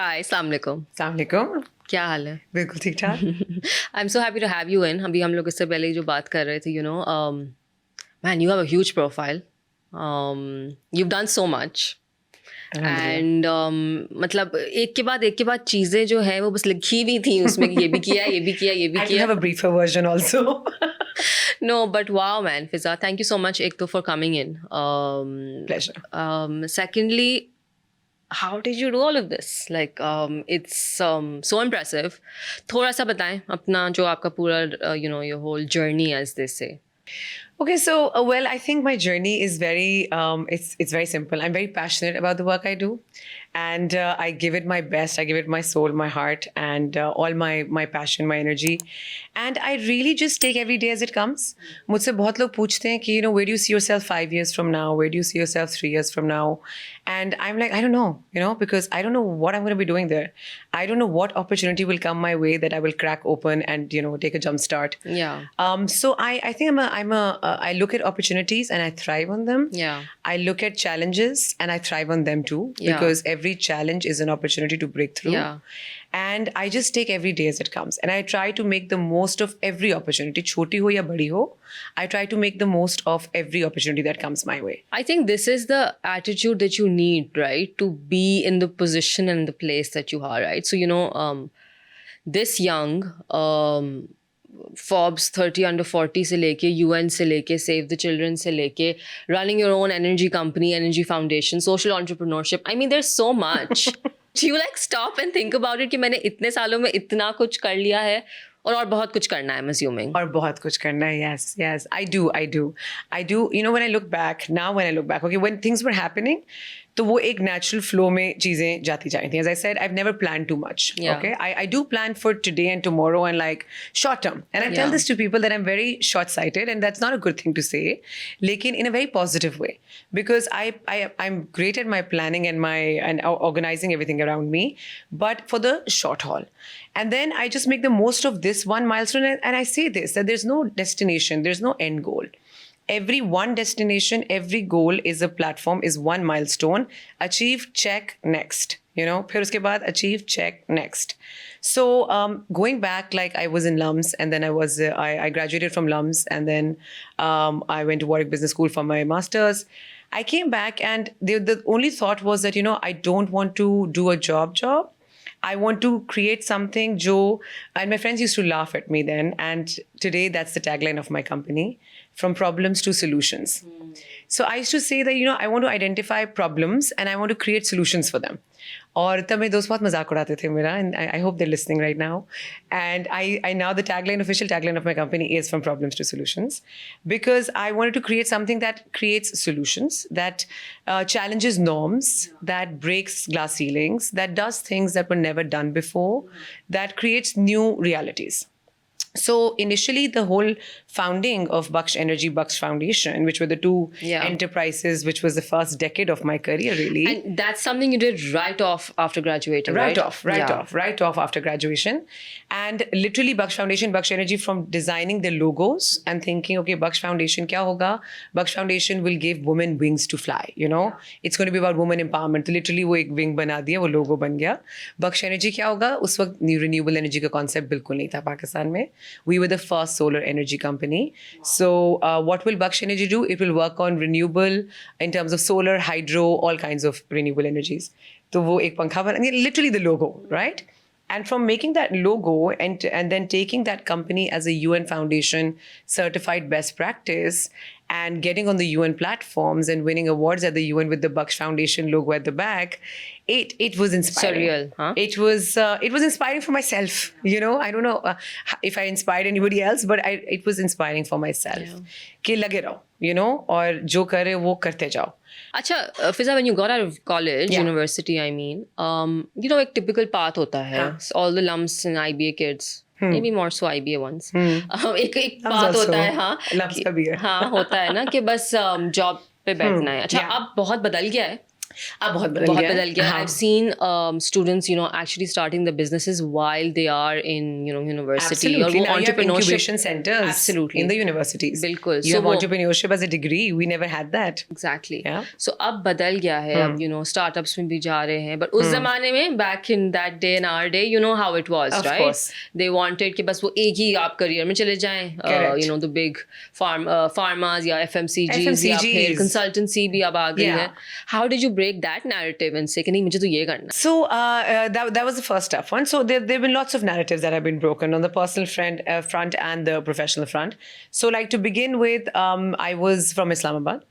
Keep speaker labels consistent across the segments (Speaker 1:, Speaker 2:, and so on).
Speaker 1: हाय, अस्सलाम वालेकुम।
Speaker 2: अस्सलाम वालेकुम।
Speaker 1: क्या हाल है?
Speaker 2: बिल्कुल ठीक ठाक।
Speaker 1: I am so happy to have you in. अभी हम लोग इससे पहले जो बात कर रहे थे, man, you have a huge profile, you done so much and मतलब एक के बाद चीज़ें जो है वो बस लिखी भी थी उसमें कि ये भी किया, ये भी किया, ये भी
Speaker 2: I do
Speaker 1: किया।
Speaker 2: have a briefer version also.
Speaker 1: No, but wow, man, Fiza, thank you so much, एक तो for coming in.
Speaker 2: Pleasure.
Speaker 1: Secondly, how did you do all of this? Like, it's so impressive. थोड़ा सा बताएं अपना जो आपका पूरा, your whole journey, as they say.
Speaker 2: Okay, so well, I think my journey is it's very simple. I'm very passionate about the work I do, and I give it my best. I give it my soul, my heart, and all my passion, my energy, and I really just take every day as it comes. मुझसे बहुत लोग पूछते हैं कि where do you see yourself 5 years from now? Where do you see yourself 3 years from now? And I'm like, I don't know, because I don't know what I'm going to be doing there. I don't know what opportunity will come my way that I will crack open and take a jump start.
Speaker 1: Yeah.
Speaker 2: So I think I look at opportunities and I thrive on them.
Speaker 1: Yeah.
Speaker 2: I look at challenges and I thrive on them too,
Speaker 1: Yeah.
Speaker 2: because every challenge is an opportunity to break through.
Speaker 1: Yeah.
Speaker 2: And I just take every day as it comes, and I try to make the most of every opportunity, choti ho ya badi ho. I try to make the most of every opportunity that comes my way.
Speaker 1: I think this is the attitude that you need, right, to be in the position and the place that you are, right? So, this young, Forbes 30 under 40 से लेके UN से लेके Save the Children से लेके running your own energy company, energy foundation, social entrepreneurship. I mean, there's so much. Do you like stop and think about it कि मैंने इतने सालों में इतना कुछ कर लिया है और बहुत कुछ करना है, I'm assuming.
Speaker 2: और बहुत कुछ करना है, yes. I do. When I look back, okay, when things were happening, तो वो एक natural flow में चीज़ें जाती जा रही थी. As I said, I've never planned too much.
Speaker 1: Yeah.
Speaker 2: Okay, I do plan for today and tomorrow and like short term. And I tell
Speaker 1: Yeah.
Speaker 2: this to people that I'm very short-sighted, and that's not a good thing to say, लेकिन in a very positive way, because I'm great at my planning and organizing everything around me, but for the short haul. And then I just make the most of this one milestone, and I say this, that there's no destination, there's no end goal. Every one destination, every goal is a platform, is one milestone. Achieve, check, next. फिर उसके बाद achieve, check, next. So going back, like I was in LUMS, and then I graduated from LUMS, and then I went to Warwick Business School for my master's. I came back, and the only thought was that, I don't want to do a job. I want to create something, and my friends used to laugh at me then, and today that's the tagline of my company, from problems to solutions. So I used to say that, I want to identify problems and I want to create solutions for them. और तब मेरे दोस्त बहुत मजाक उड़ाते थे मेरा, and I hope they're listening right now. And I now the official tagline of my company is from problems to solutions, because I wanted to create something that creates solutions, that challenges norms, that breaks glass ceilings, that does things that were never done before, that creates new realities. So initially, the whole founding of Baksh Energy, Baksh Foundation, which were the two enterprises, which was the first decade of my career, really.
Speaker 1: And that's something you did right off after graduating, right?
Speaker 2: Right off after graduation. And literally, Baksh Foundation, Baksh Energy, from designing the logos and thinking, okay, Baksh Foundation kya hoga? Baksh Foundation will give women wings to fly, It's going to be about women empowerment. Literally, वो एक wing बना दिया, वो logo बन गया. Baksh Energy क्या होगा? उस वक्त renewable energy का concept बिल्कुल नहीं था पाकिस्तान में. We were the first solar energy company. Wow. So what will Baksh Energy do? It will work on renewable, in terms of solar, hydro, all kinds of renewable energies. So वो एक पंखा बना, literally the logo, right? And from making that logo and then taking that company as a UN Foundation certified best practice and getting on the UN platforms and winning awards at the UN with the Baksh Foundation logo at the back, it was inspiring.
Speaker 1: Surreal, huh?
Speaker 2: It was inspiring for myself. I don't know if I inspired anybody else, but it was inspiring for myself. कि लगे रहो, और जो करे वो करते जाओ.
Speaker 1: अच्छा, Fiza, when you got out of college, university, I mean, एक typical path होता है. All the LUMS and IBA kids, maybe more so IBA ones. एक path होता है, हाँ.
Speaker 2: LUMS का भी है.
Speaker 1: हाँ, होता है ना कि बस job पे बैठना है. अच्छा, अब बहुत बदल गया है.
Speaker 2: अब बहुत बदल
Speaker 1: बहुत
Speaker 2: गया है।
Speaker 1: बदल गया.
Speaker 2: हाँ.
Speaker 1: I've seen students, actually starting the businesses while they are in, university. और
Speaker 2: Absolutely.
Speaker 1: वो
Speaker 2: Now you have
Speaker 1: entrepreneurship.
Speaker 2: incubation centers
Speaker 1: Absolutely.
Speaker 2: in the universities.
Speaker 1: बिल्कुल.
Speaker 2: You
Speaker 1: So
Speaker 2: have
Speaker 1: वो
Speaker 2: entrepreneurship as a degree. We never had that.
Speaker 1: Exactly.
Speaker 2: Yeah.
Speaker 1: So अब बदल गया है. अब startups में भी जा रहे हैं. But उस जमाने में, back in that day and our day, you know how it was,
Speaker 2: Of
Speaker 1: right?
Speaker 2: course.
Speaker 1: They wanted कि बस वो एक ही आप career में चले जाएं.
Speaker 2: Correct.
Speaker 1: The big pharmas या FMCGs या फिर
Speaker 2: FMCGs.
Speaker 1: consultancy भी अब आ गई
Speaker 2: Yeah.
Speaker 1: है. How did you break that narrative and say कि नहीं मुझे तो ये करना है?
Speaker 2: So that was the first tough one. So there have been lots of narratives that have been broken on the personal front and the professional front. So like to begin with, I was from Islamabad.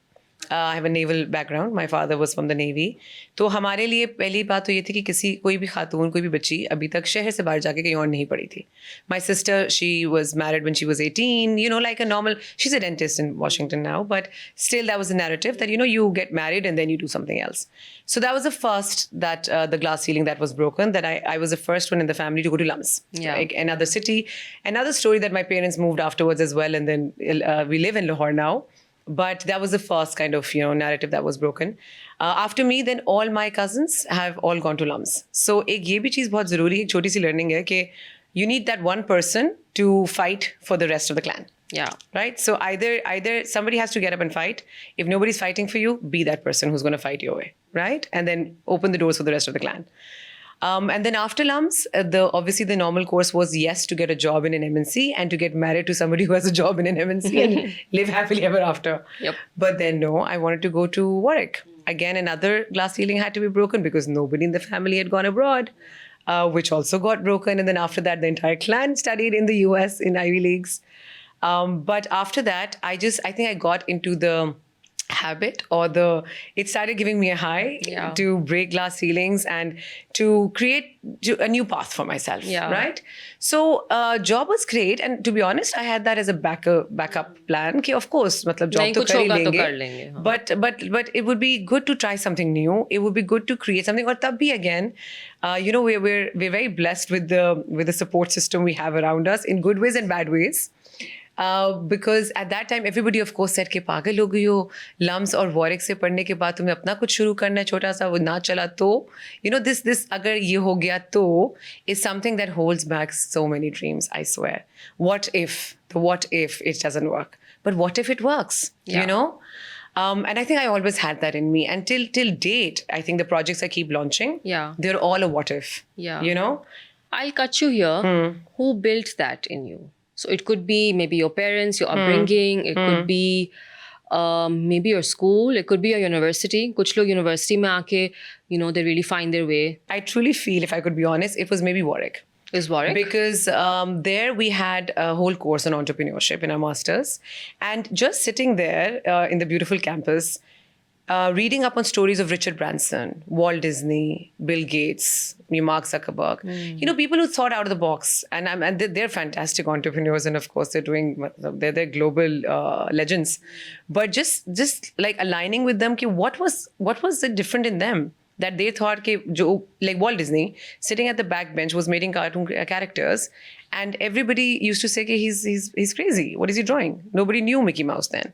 Speaker 2: I have a naval background. My father was from the Navy. तो हमारे लिए पहली बात तो ये थी कि कोई भी खातून, कोई भी बच्ची अभी तक शहर से बाहर जाके कहीं और नहीं पढ़ी थी. My sister, she was married when she was 18, like a normal, she's a dentist in Washington now, but still that was a narrative that, you get married and then you do something else. So that was the first that the glass ceiling that was broken, that I was the first one in the family to go to LUMS.
Speaker 1: Yeah.
Speaker 2: Like another city. Another story that my parents moved afterwards as well, and then we live in Lahore now. But that was the first kind of narrative that was broken. After me, then all my cousins have all gone to LUMS. So एक ये भी चीज़ बहुत ज़रूरी है, एक छोटी सी learning है कि you need that one person to fight for the rest of the clan.
Speaker 1: Yeah.
Speaker 2: Right? So either somebody has to get up and fight. If nobody's fighting for you, be that person who's going to fight your way. Right? And then open the doors for the rest of the clan. And then after LUMS, obviously the normal course was yes to get a job in an MNC and to get married to somebody who has a job in an MNC and live happily ever after.
Speaker 1: Yep.
Speaker 2: But then no, I wanted to go to Warwick. Again, another glass ceiling had to be broken because nobody in the family had gone abroad, which also got broken. And then after that, the entire clan studied in the US in Ivy Leagues. But after that, I think I got into the habit it started giving me a high to break glass ceilings and to create a new path for myself.
Speaker 1: Yeah.
Speaker 2: Right? So job was great, and to be honest, I had that as a backup plan कि of course मतलब job तो कर ही लेंगे, but it would be good to try something new. It would be good to create something. और तब भी again, we're very blessed with the support system we have around us in good ways and bad ways. Because at that time everybody of course said कि पागल हो गई हो, LUMS और Warwick से पढ़ने के बाद तुम्हें अपना कुछ शुरू करना है छोटा सा, वो ना चला तो this अगर ये हो गया तो is something that holds back so many dreams, I swear. What if it doesn't work? But what if it works?
Speaker 1: Yeah.
Speaker 2: And I think I always had that in me, and till date I think the projects I keep launching, they're all a what if.
Speaker 1: I'll cut you here. Who built that in you? So it could be maybe your parents, your upbringing. It could be maybe your school. It could be your university. कुछ लोग university में आके, they really find their way.
Speaker 2: I truly feel, if I could be honest, it was maybe Warwick.
Speaker 1: Is Warwick?
Speaker 2: Because there we had a whole course on entrepreneurship in our masters, and just sitting there in the beautiful campus, reading up on stories of Richard Branson, Walt Disney, Bill Gates, Mark Zuckerberg, people who thought out of the box, and they're fantastic entrepreneurs, and of course they're global legends. But just like aligning with them, what was the different in them that they thought like Walt Disney sitting at the back bench was making cartoon characters, and everybody used to say he's crazy. What is he drawing? Nobody knew Mickey Mouse then.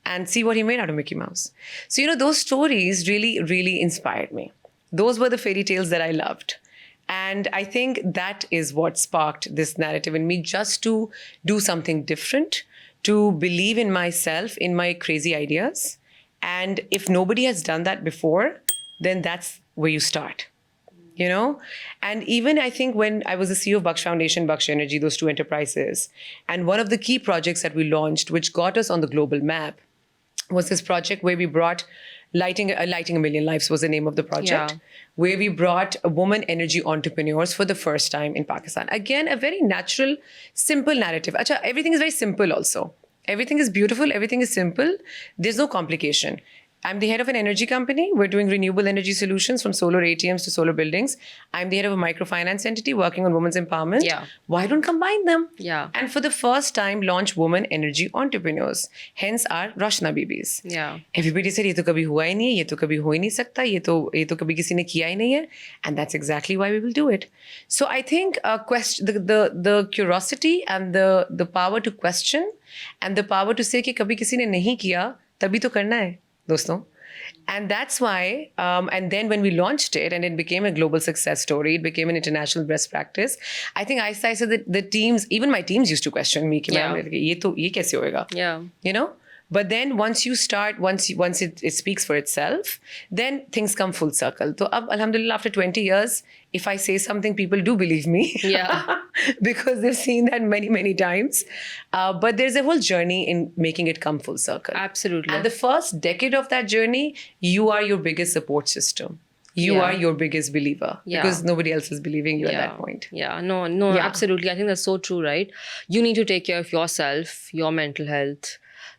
Speaker 2: And see what he made out of Mickey Mouse. So, those stories really, really inspired me. Those were the fairy tales that I loved. And I think that is what sparked this narrative in me, just to do something different, to believe in myself, in my crazy ideas. And if nobody has done that before, then that's where you start. And even I think when I was the CEO of Baksh Foundation, Baksh Energy, those two enterprises, and one of the key projects that we launched, which got us on the global map, was this project where we brought Lighting a Million Lives was the name of the project, where we brought women energy entrepreneurs for the first time in Pakistan. Again, a very natural, simple narrative. Achha, everything is very simple also. Everything is beautiful. Everything is simple. There's no complication. I'm the head of an energy company. We're doing renewable energy solutions from solar ATMs to solar buildings. I'm the head of a microfinance entity working on women's empowerment.
Speaker 1: Yeah.
Speaker 2: Why don't combine them?
Speaker 1: Yeah.
Speaker 2: And for the first time, launch women energy entrepreneurs. Hence our Roshna Bibis.
Speaker 1: Yeah.
Speaker 2: Everybody said, ये तो कभी हुआ ही नहीं है, ये तो कभी हो ही नहीं सकता, ये तो कभी किसी ने किया ही नहीं है. And that's exactly why we will do it. So I think the curiosity and the power to question and the power to say कि कभी किसी ने नहीं किया, तभी तो करना है. दोस्तों, And that's why, and then when we launched it and it became a global success story, it became an international best practice. I think I said that the teams, even my teams used to question me, कि
Speaker 1: Yeah.
Speaker 2: "Ma'am, ये कैसे होएगा?"
Speaker 1: Yeah.
Speaker 2: You know? But then once you start, once it speaks for itself, then things come full circle. So alhamdulillah, after 20 years, if I say something, people do believe me.
Speaker 1: Yeah.
Speaker 2: Because they've seen that many, many times. But there's a whole journey in making it come full circle.
Speaker 1: Absolutely.
Speaker 2: And the first decade of that journey, you are your biggest support system. You
Speaker 1: Yeah.
Speaker 2: are your biggest believer.
Speaker 1: Yeah.
Speaker 2: Because nobody else is believing you at
Speaker 1: Yeah.
Speaker 2: that point.
Speaker 1: Yeah, no,
Speaker 2: Yeah.
Speaker 1: absolutely. I think that's so true, right? You need to take care of yourself, your mental health,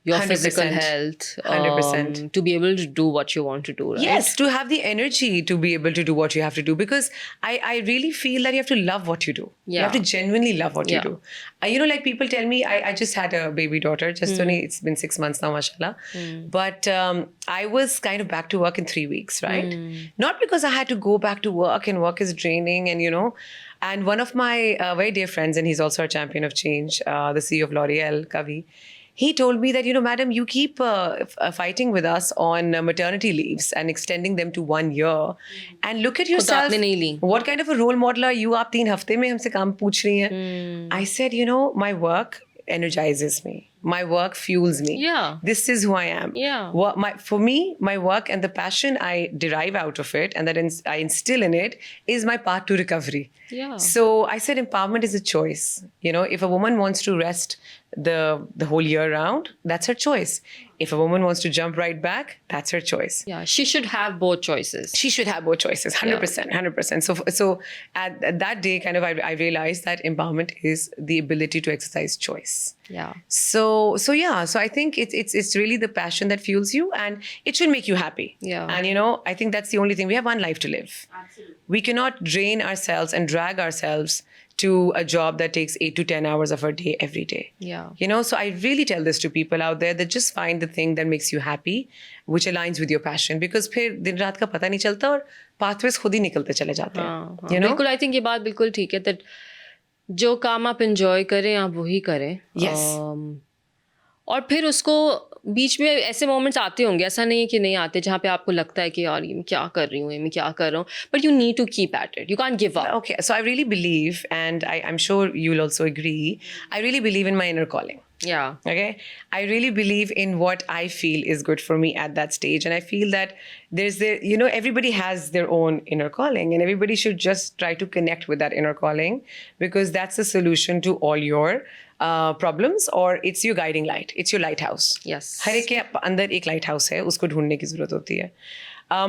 Speaker 1: your
Speaker 2: 100%.
Speaker 1: physical health,
Speaker 2: 100%.
Speaker 1: to be able to do what you want to do, right?
Speaker 2: Yes, to have the energy to be able to do what you have to do. Because I really feel that you have to love what you do. You have
Speaker 1: Yeah.
Speaker 2: to genuinely love what you
Speaker 1: Yeah.
Speaker 2: do. Like people tell me, I just had a baby daughter, just only, it's been 6 months now, mashallah. But I was kind of back to work in 3 weeks, right? Not because I had to go back to work and work is draining and one of my very dear friends, and he's also a champion of change, the CEO of L'Oreal, Kavi, he told me that, madam, you keep fighting with us on maternity leaves and extending them to 1 year. And look at yourself.
Speaker 1: आपने नहीं ली.
Speaker 2: What kind of a role model are you? आप 3 हफ्ते में हमसे काम पूछ रही हैं. I said, my work energizes me. My work fuels me.
Speaker 1: Yeah.
Speaker 2: This is who I am.
Speaker 1: Yeah.
Speaker 2: For me, my work and the passion I derive out of it and that I instill in it is my path to recovery.
Speaker 1: Yeah.
Speaker 2: So I said empowerment is a choice. If a woman wants to rest the whole year round, that's her choice. If a woman wants to jump right back, that's her choice.
Speaker 1: Yeah, she should have both choices.
Speaker 2: She should have both choices, 100%, 100%. So at that day, kind of, I realized that empowerment is the ability to exercise choice.
Speaker 1: Yeah.
Speaker 2: So I think it's really the passion that fuels you, and it should make you happy.
Speaker 1: Yeah.
Speaker 2: And I think that's the only thing. We have one life to live.
Speaker 1: Absolutely.
Speaker 2: We cannot drain ourselves and drag ourselves to a job that takes 8 to 10 hours of our day every day.
Speaker 1: Yeah.
Speaker 2: So I really tell this to people out there that just find the thing that makes you happy, which aligns with your passion. Because फिर दिन रात का पता नहीं चलता और pathways खुद ही निकलते चले जाते हैं.
Speaker 1: बिल्कुल, आई थिंक ये बात बिल्कुल ठीक है that जो काम आप enjoy करें आप वही करें.
Speaker 2: Yes.
Speaker 1: और फिर उसको बीच में ऐसे मोमेंट्स आते होंगे, ऐसा नहीं है कि नहीं आते, जहाँ पे आपको लगता है कि यार ये मैं क्या कर रही हूँ, मैं क्या कर रहा हूँ, but you need to keep at it. You can't give up.
Speaker 2: Okay, so I really believe, and I'm sure you'll also agree, I really believe in my inner calling.
Speaker 1: Yeah.
Speaker 2: Okay, I really believe in what I feel is good for me at that stage, and I feel that everybody has their own inner calling, and everybody should just try to connect with that inner calling, because that's the solution to all your problems, or it's your guiding light, it's your lighthouse.
Speaker 1: Yes.
Speaker 2: हर एक के अंदर एक lighthouse है, उसको ढूंढने की जरूरत होती है.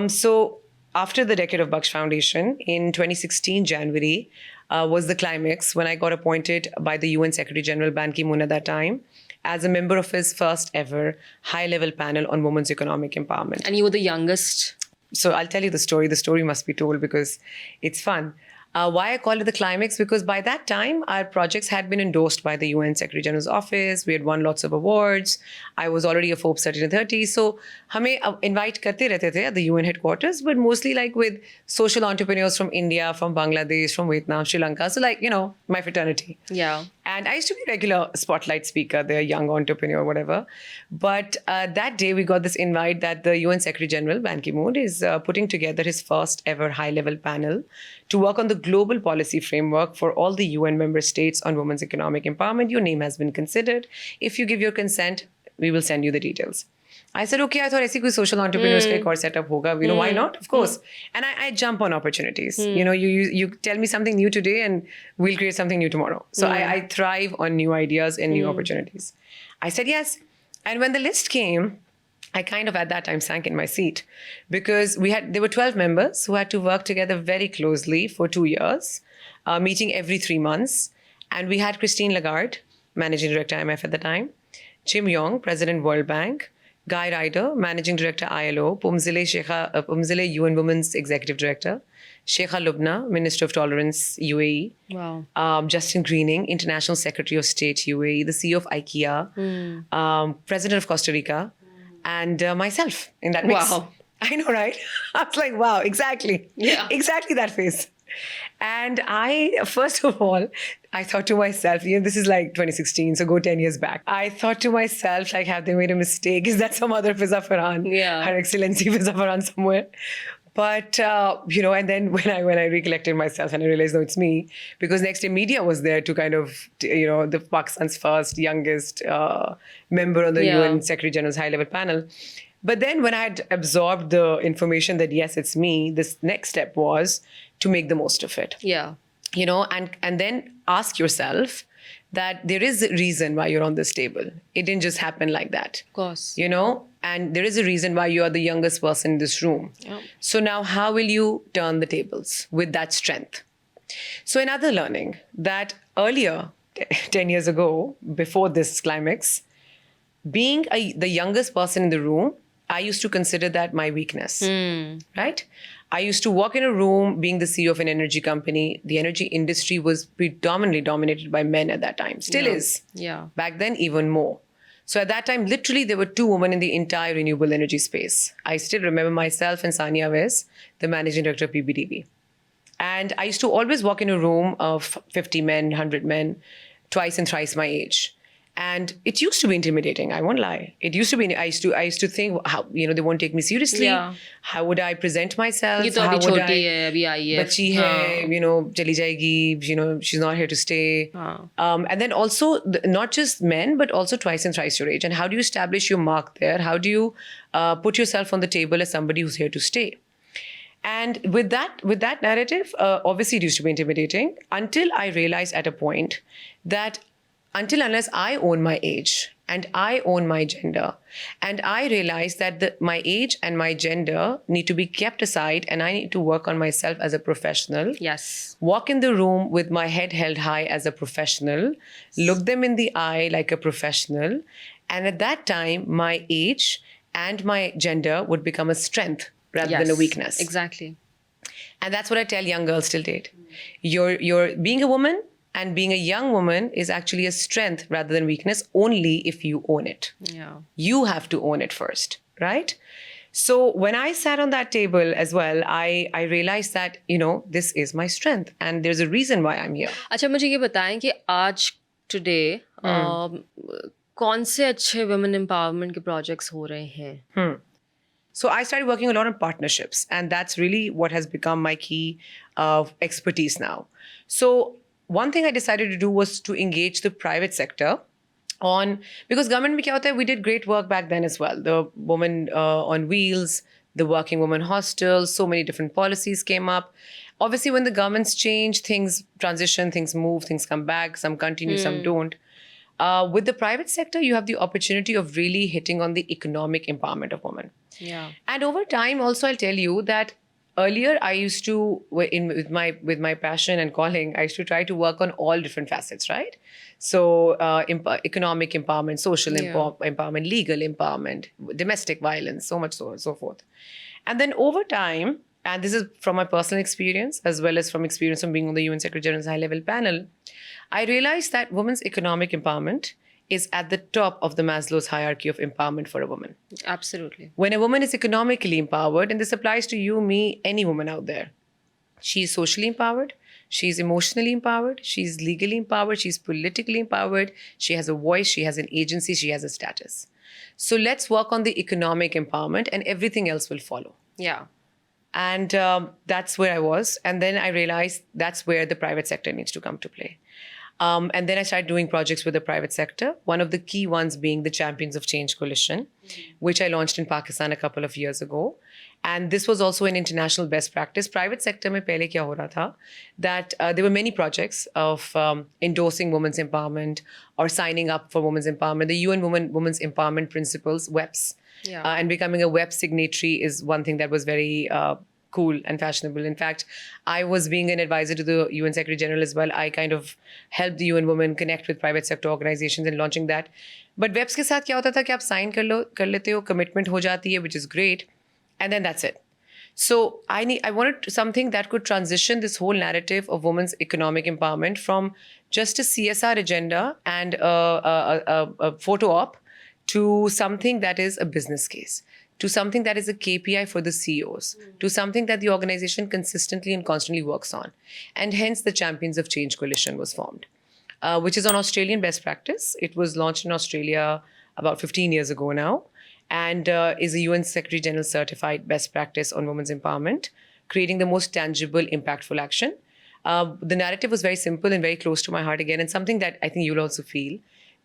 Speaker 2: So after the Decade of Baksh Foundation in 2016 January was the climax when I got appointed by the UN Secretary General Ban Ki-moon at that time as a member of his first ever high-level panel on women's economic empowerment.
Speaker 1: And you were the youngest.
Speaker 2: So I'll tell you the story. The story must be told because it's fun. Why I call it the climax? Because by that time, our projects had been endorsed by the UN Secretary General's office. We had won lots of awards. I was already a Forbes 30 to 30. So हमें invite करते रहते थे at the UN headquarters, but mostly like with social entrepreneurs from India, from Bangladesh, from Vietnam, Sri Lanka. So like, my fraternity.
Speaker 1: Yeah.
Speaker 2: And I used to be a regular spotlight speaker there, young entrepreneur, whatever. But that day we got this invite that the UN Secretary General, Ban Ki-moon, is putting together his first ever high-level panel to work on the global policy framework for all the UN member states on women's economic empowerment. Your name has been considered. If you give your consent, we will send you the details. I said, okay, I thought ऐसी कोई social entrepreneurs का एक और setup होगा. Why not? Of course. And I jump on opportunities. You tell me something new today and we'll create something new tomorrow. So I thrive on new ideas and new opportunities. I said yes. And when the list came, I kind of at that time sank in my seat because there were 12 members who had to work together very closely for 2 years, meeting every 3 months. And we had Christine Lagarde, Managing Director IMF at the time, Jim Yong, President World Bank, Guy Ryder, Managing Director ILO, Pumzile UN Women's Executive Director, Sheikha Lubna, Minister of Tolerance, UAE.
Speaker 1: Wow.
Speaker 2: Justin Greening, International Secretary of State, UAE, the CEO of IKEA, President of Costa Rica, and myself in that mix.
Speaker 1: Wow.
Speaker 2: I know, right? I was like, wow, exactly.
Speaker 1: Yeah.
Speaker 2: Exactly that face. And first of all, I thought to myself, this is like 2016, so go 10 years back. I thought to myself, like, have they made a mistake? Is that some other Fiza Farhan?
Speaker 1: Yeah.
Speaker 2: Her Excellency Fiza Farhan somewhere. But, and then when I recollected myself and I realized, no, it's me, because Next Day Media was there to kind of, the Pakistan's first youngest member on the
Speaker 1: Yeah.
Speaker 2: UN Secretary General's high-level panel. But then when I had absorbed the information that, yes, it's me, this next step was to make the most of it.
Speaker 1: Yeah.
Speaker 2: And then ask yourself that there is a reason why you're on this table. It didn't just happen like that.
Speaker 1: Of course.
Speaker 2: And there is a reason why you are the youngest person in this room.
Speaker 1: Yeah.
Speaker 2: So now how will you turn the tables with that strength? So another learning that earlier, 10 years ago, before this climax, being the youngest person in the room, I used to consider that my weakness, right? I used to walk in a room being the CEO of an energy company. The energy industry was predominantly dominated by men at that time. Still is.
Speaker 1: Yeah.
Speaker 2: Back then, even more. So at that time, literally, there were 2 women in the entire renewable energy space. I still remember myself and Sania Wes, the managing director of PBDB. And I used to always walk in a room of 50 men, 100 men, twice and thrice my age. And it used to be intimidating. I won't lie. It used to be. I used to think, how they won't take me seriously.
Speaker 1: Yeah.
Speaker 2: How would I present myself?
Speaker 1: ये तो
Speaker 2: How
Speaker 1: अभी
Speaker 2: would
Speaker 1: छोटी है, अभी आई है.
Speaker 2: बच्ची है, चली जाएगी. She's not here to stay. And then also not just men, but also twice and thrice your age. And how do you establish your mark there? How do you put yourself on the table as somebody who's here to stay? And with that narrative, obviously it used to be intimidating until I realized at a point that unless I own my age and I own my gender, and I realized that my age and my gender need to be kept aside, and I need to work on myself as a professional.
Speaker 1: Yes.
Speaker 2: Walk in the room with my head held high as a professional, look them in the eye like a professional, and at that time, my age and my gender would become a strength rather than a weakness.
Speaker 1: Exactly.
Speaker 2: And that's what I tell young girls till date. You're being a woman and being a young woman is actually a strength rather than weakness only if you own it.
Speaker 1: Yeah.
Speaker 2: You have to own it first, right? So when I sat on that table as well, I realized that, this is my strength and there's a reason why I'm here.
Speaker 1: अच्छा मुझे ये बताएं कि आज today कौन से अच्छे women empowerment के projects हो रहे हैं?
Speaker 2: So I started working a lot on partnerships, and that's really what has become my key expertise now. So one thing I decided to do was to engage the private sector because government mein kya hota hai, we did great work back then as well. The woman on wheels, the working woman hostels, so many different policies came up. Obviously, when the governments change, things transition, things move, things come back, some continue, some don't. With the private sector, you have the opportunity of really hitting on the economic empowerment of women.
Speaker 1: Yeah.
Speaker 2: And over time, also, I'll tell you that earlier I used to, with my passion and calling, I used to try to work on all different facets, right? So economic empowerment, social empowerment, legal empowerment, domestic violence, so much so forth. And then over time, and this is from my personal experience as well as from experience from being on the UN Secretary General's high-level panel, I realized that women's economic empowerment is at the top of the Maslow's hierarchy of empowerment for a woman.
Speaker 1: Absolutely.
Speaker 2: When a woman is economically empowered, and this applies to you, me, any woman out there, she's socially empowered, she's emotionally empowered, she's legally empowered, she's politically empowered, she has a voice, she has an agency, she has a status. So let's work on the economic empowerment and everything else will follow.
Speaker 1: Yeah.
Speaker 2: And that's where I was. And then I realized that's where the private sector needs to come to play. And then I started doing projects with the private sector, one of the key ones being the Champions of Change Coalition, which I launched in Pakistan a couple of years ago. And this was also an international best practice. Private sector mein pehle kya ho raha tha, that there were many projects of endorsing women's empowerment or signing up for women's empowerment. The UN Women's Empowerment Principles, WEPs, and becoming a WEP signatory is one thing that was very cool and fashionable. In fact, I was being an advisor to the UN Secretary General as well. I kind of helped the UN Women connect with private sector organizations in launching that. But WEPs के साथ क्या होता था कि आप sign कर लेते हो, commitment हो जाती है, which is great, and then that's it. So I wanted something that could transition this whole narrative of women's economic empowerment from just a CSR agenda and a photo op to something that is a business case, to something that is a KPI for the CEOs, to something that the organization consistently and constantly works on. And hence the Champions of Change Coalition was formed, which is on Australian best practice. It was launched in Australia about 15 years ago now, and is a UN Secretary General certified best practice on women's empowerment, creating the most tangible, impactful action. The narrative was very simple and very close to my heart again, and something that I think you'll also feel,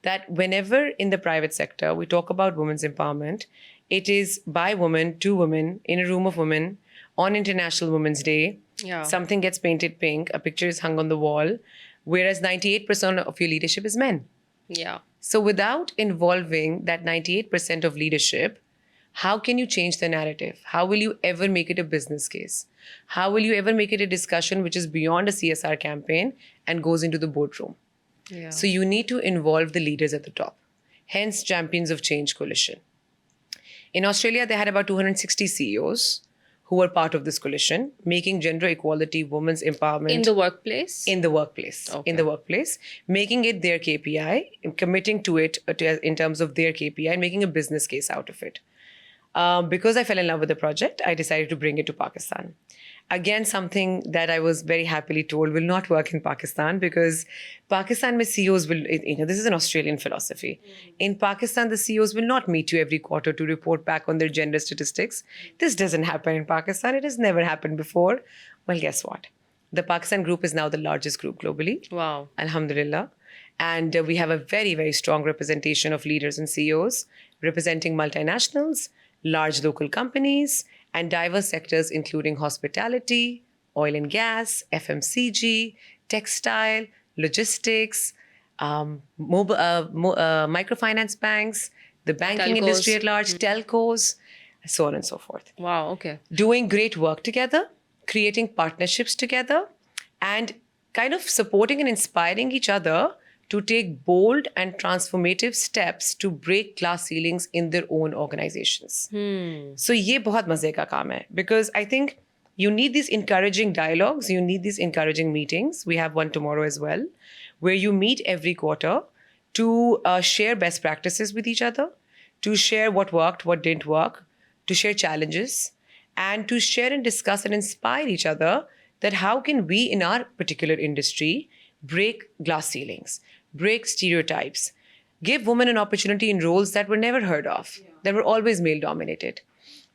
Speaker 2: that whenever in the private sector we talk about women's empowerment, it is by women, to women, in a room of women, on International Women's Day.
Speaker 1: Yeah.
Speaker 2: Something gets painted pink, a picture is hung on the wall, whereas 98% of your leadership is men.
Speaker 1: Yeah.
Speaker 2: So without involving that 98% of leadership, how can you change the narrative? How will you ever make it a business case? How will you ever make it a discussion which is beyond a CSR campaign and goes into the boardroom?
Speaker 1: Yeah.
Speaker 2: So you need to involve the leaders at the top. Hence, Champions of Change Coalition. In Australia, they had about 260 CEOs who were part of this coalition, making gender equality, women's empowerment
Speaker 1: in the workplace?
Speaker 2: in the workplace,
Speaker 1: Okay.
Speaker 2: in the workplace, making it their KPI, committing to it in terms of their KPI, and making a business case out of it. Because I fell in love with the project, I decided to bring it to Pakistan. Again, something that I was very happily told will not work in Pakistan, because Pakistan mein CEOs will, this is an Australian philosophy. In Pakistan, the CEOs will not meet you every quarter to report back on their gender statistics. This doesn't happen in Pakistan. It has never happened before. Well, guess what? The Pakistan group is now the largest group globally.
Speaker 1: Wow.
Speaker 2: Alhamdulillah. And we have a very, very strong representation of leaders and CEOs representing multinationals, large local companies, and diverse sectors including hospitality, oil and gas, FMCG, textile, logistics, microfinance banks, the banking
Speaker 1: Telcos.
Speaker 2: industry at large, telcos, so on and so forth.
Speaker 1: Wow. Okay.
Speaker 2: Doing great work together, creating partnerships together, and kind of supporting and inspiring each other to take bold and transformative steps to break glass ceilings in their own organizations. So ये बहुत मजे का काम है, because I think you need these encouraging dialogues, you need these encouraging meetings. We have one tomorrow as well, where you meet every quarter to share best practices with each other, to share what worked, what didn't work, to share challenges, and to share and discuss and inspire each other that how can we in our particular industry break glass ceilings, break stereotypes, give women an opportunity in roles that were never heard of, that were always male dominated.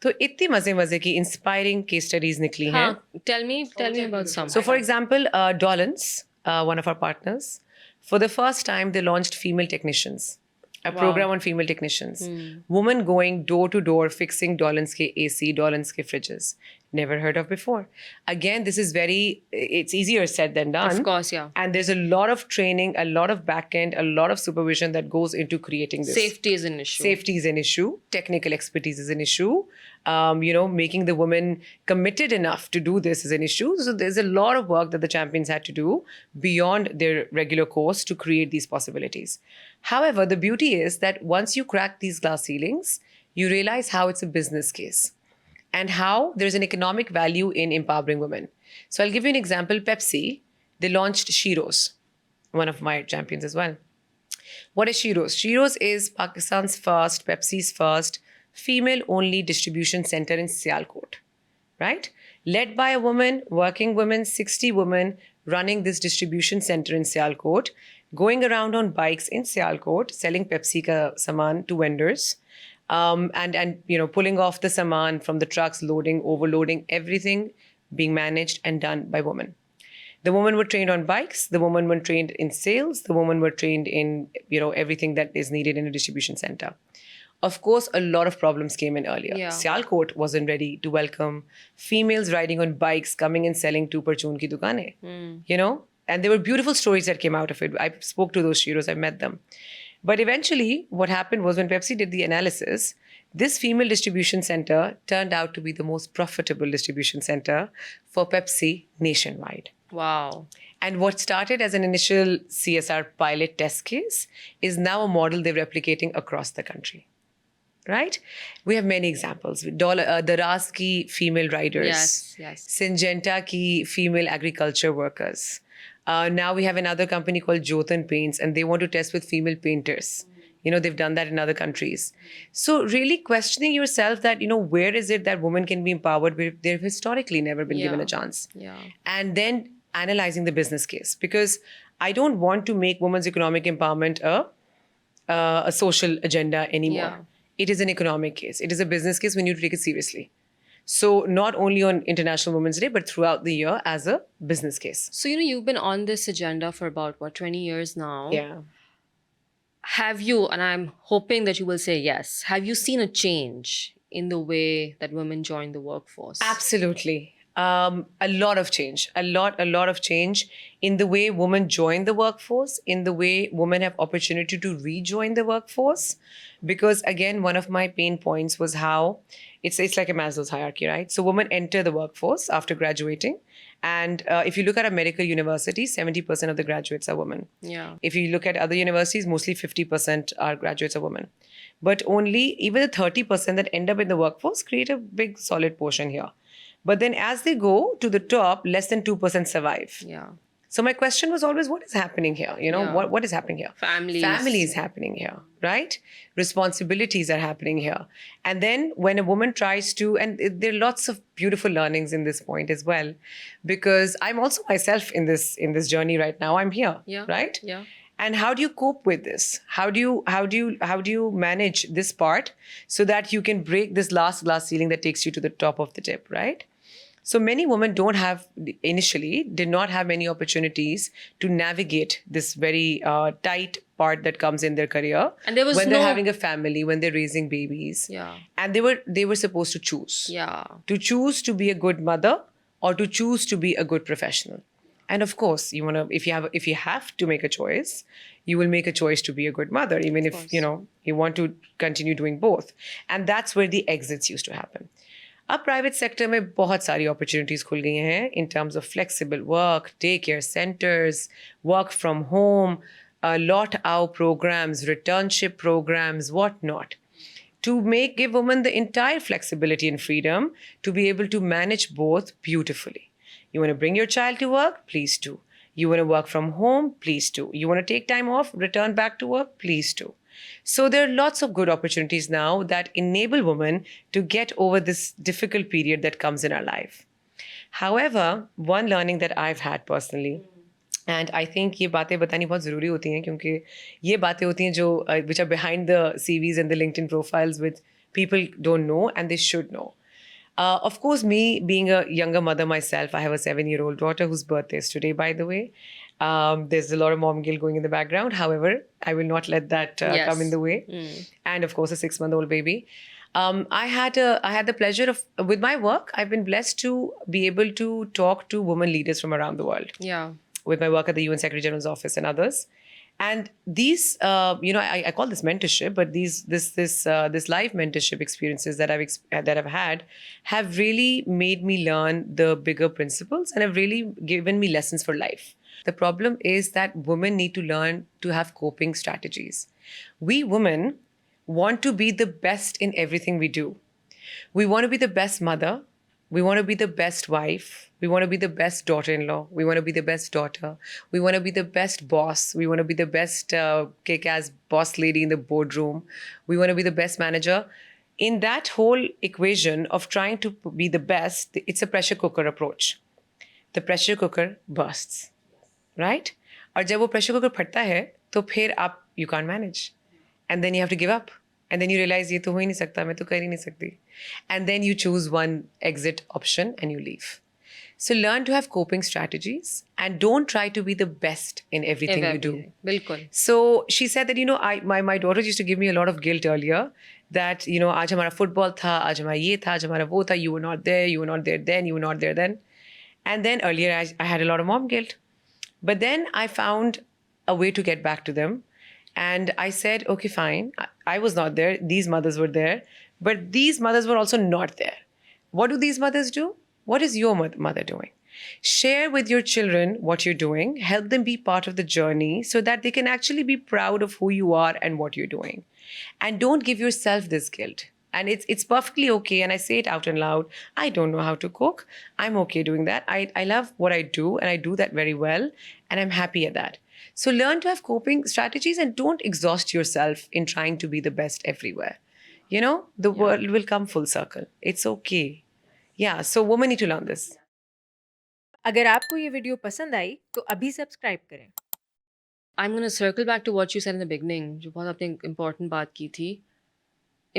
Speaker 2: तो इतनी मजे की inspiring case studies निकली हैं.
Speaker 1: Huh. Tell me about some.
Speaker 2: So, for example, Dollins, one of our partners, for the first time, they launched female technicians, a program on female technicians. Women going door to door fixing Dollins ke AC, Dollins ke fridges. Never heard of before. Again, this is it's easier said than done.
Speaker 1: Of course, yeah.
Speaker 2: And there's a lot of training, a lot of back-end, a lot of supervision that goes into creating this.
Speaker 1: Safety is an issue.
Speaker 2: Safety is an issue. Technical expertise is an issue. Making the women committed enough to do this is an issue. So there's a lot of work that the champions had to do beyond their regular course to create these possibilities. However, the beauty is that once you crack these glass ceilings, you realize how it's a business case and how there's an economic value in empowering women. So I'll give you an example. Pepsi, they launched Sheroes, one of my champions as well. What is Sheroes? Sheroes is Pakistan's first, Pepsi's first female-only distribution center in Sialkot, right? Led by a woman, working women, 60 women running this distribution center in Sialkot, going around on bikes in Sialkot, selling Pepsi ka saman to vendors, and pulling off the saman from the trucks, loading, overloading, everything being managed and done by women. The women were trained on bikes. The women were trained in sales. The women were trained in, everything that is needed in a distribution center. Of course, a lot of problems came in earlier.
Speaker 1: Yeah.
Speaker 2: Sialkot wasn't ready to welcome females riding on bikes, coming and selling two parchoon ki dukane. And there were beautiful stories that came out of it. I spoke to those Sheroes, I met them. But eventually, what happened was when Pepsi did the analysis, this female distribution center turned out to be the most profitable distribution center for Pepsi nationwide.
Speaker 1: Wow.
Speaker 2: And what started as an initial CSR pilot test case is now a model they're replicating across the country. Right? We have many examples. Daraz ki female riders.
Speaker 1: Yes.
Speaker 2: Syngenta ki female agriculture workers. Now we have another company called Jothan Paints, and they want to test with female painters. They've done that in other countries. So really questioning yourself that, where is it that women can be empowered where they've historically never been given a chance?
Speaker 1: Yeah.
Speaker 2: And then analyzing the business case, because I don't want to make women's economic empowerment a social agenda anymore.
Speaker 1: Yeah.
Speaker 2: It is an economic case. It is a business case. We need to take it seriously. So not only on International Women's Day, but throughout the year as a business case.
Speaker 1: So, you've been on this agenda for about, 20 years now.
Speaker 2: Yeah.
Speaker 1: Have you, and I'm hoping that you will say yes, have you seen a change in the way that women join the workforce?
Speaker 2: Absolutely. A lot of change, a lot of change in the way women join the workforce, in the way women have opportunity to rejoin the workforce. Because again, one of my pain points was how it's like a Maslow's hierarchy, right? So women enter the workforce after graduating. And if you look at a medical university, 70% of the graduates are women.
Speaker 1: Yeah.
Speaker 2: If you look at other universities, mostly 50% are graduates are women. But only even the 30% that end up in the workforce create a big solid portion here. But then as they go to the top, less than 2% survive.
Speaker 1: Yeah.
Speaker 2: So my question was always, what is happening here?
Speaker 1: Yeah.
Speaker 2: What is happening here?
Speaker 1: Families.
Speaker 2: Family is happening here, right? Responsibilities are happening here. And then when a woman tries to, and there are lots of beautiful learnings in this point as well, because I'm also myself in this journey right now. I'm here,
Speaker 1: Yeah.
Speaker 2: right?
Speaker 1: Yeah.
Speaker 2: And how do you cope with this? How do you manage this part so that you can break this last glass ceiling that takes you to the top of the tip, right? So many women did not have many opportunities to navigate this very tight part that comes in their career.
Speaker 1: And there was
Speaker 2: when they're having a family, when they're raising babies.
Speaker 1: Yeah.
Speaker 2: And they were supposed to choose.
Speaker 1: Yeah.
Speaker 2: To choose to be a good mother or to choose to be a good professional. And of course, if you have to make a choice, you will make a choice to be a good mother, even if you want to continue doing both. And that's where the exits used to happen. अब private sector में बहुत सारी opportunities खुल गई हैं in terms of flexible work, daycare centers, work from home, lot out programs, returnship programs, whatnot, to give women the entire flexibility and freedom to be able to manage both beautifully. You want to bring your child to work? Please do. You want to work from home? Please do. You want to take time off, return back to work? Please do. So there are lots of good opportunities now that enable women to get over this difficult period that comes in our life. However, one learning that I've had personally, and I think ये बातें बतानी बहुत ज़रूरी होती हैं क्योंकि ये बातें होती हैं जो which are behind the CVs and the LinkedIn profiles which people don't know and they should know. Of course, me being a younger mother myself, I have a 7-year-old daughter whose birthday is today, by the way. There's a lot of mom guilt going in the background. However, I will not let that come in the way. And of course, a 6-month-old baby. I had the pleasure of, with my work, I've been blessed to be able to talk to women leaders from around the world.
Speaker 1: Yeah.
Speaker 2: With my work at the UN Secretary General's office and others. And these, I call this mentorship, but this live mentorship experiences that I've had have really made me learn the bigger principles and have really given me lessons for life. The problem is that women need to learn to have coping strategies. We women want to be the best in everything we do. We want to be the best mother. We want to be the best wife. We want to be the best daughter-in-law. We want to be the best daughter. We want to be the best boss. We want to be the best kick-ass boss lady in the boardroom. We want to be the best manager. In that whole equation of trying to be the best, it's a pressure cooker approach. The pressure cooker bursts, right? और जब वो pressure cooker फटता है, तो फिर you can't manage. And then you have to give up. And then you realize ये तो हो ही नहीं सकता, मैं तो कर ही नहीं सकती. And then you choose one exit option and you leave. So learn to have coping strategies and don't try to be the best in everything you do.
Speaker 1: बिल्कुल.
Speaker 2: So she said that, my daughter used to give me a lot of guilt earlier that, आज हमारा football था, आज हमारा ये था, आज हमारा वो था, you were not there then, you were not there then. And then earlier I had a lot of mom guilt. But then I found a way to get back to them. And I said, okay, fine. I was not there. These mothers were there. But these mothers were also not there. What do these mothers do? What is your mother doing? Share with your children what you're doing. Help them be part of the journey so that they can actually be proud of who you are and what you're doing. And don't give yourself this guilt. And it's perfectly okay. And I say it out and loud. I don't know how to cook. I'm okay doing that. I love what I do and I do that very well. And I'm happy at that. So learn to have coping strategies and don't exhaust yourself in trying to be the best everywhere. You know, the world will come full circle. It's okay. Yeah, so women need to learn this.
Speaker 3: अगर आपको ये video पसंद आई तो अभी subscribe करें।
Speaker 1: I'm going to circle back to what you said in the beginning, जो बहुत आपने important बात की थी.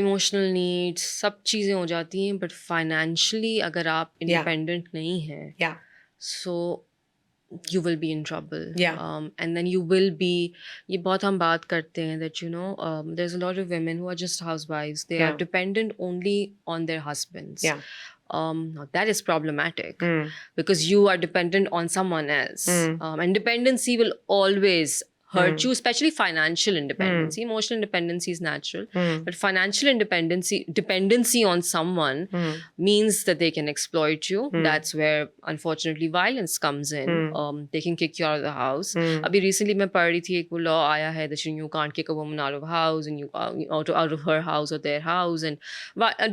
Speaker 1: Emotional needs, सब चीज़ें हो जाती हैं, but financially अगर आप independent नहीं हैं,
Speaker 2: Yeah.
Speaker 1: so you will be in trouble.
Speaker 2: Yeah.
Speaker 1: And then you will be, ये बहुत हम बात करते हैं that, you know, there's a lot of women who are just housewives. They are
Speaker 2: Yeah.
Speaker 1: dependent only on their husbands.
Speaker 2: Yeah.
Speaker 1: Now that is problematic
Speaker 2: Mm.
Speaker 1: because you are dependent on someone else. And dependency will always hurt you, especially financial independency. Emotional independency is natural. But financial dependency on someone means that they can exploit you. That's where, unfortunately, violence comes in. They can kick you out of the house. Abhi recently मैं पढ़ रही थी एक वो law आया है that you can't kick a woman out of house and you out of her house or their house, and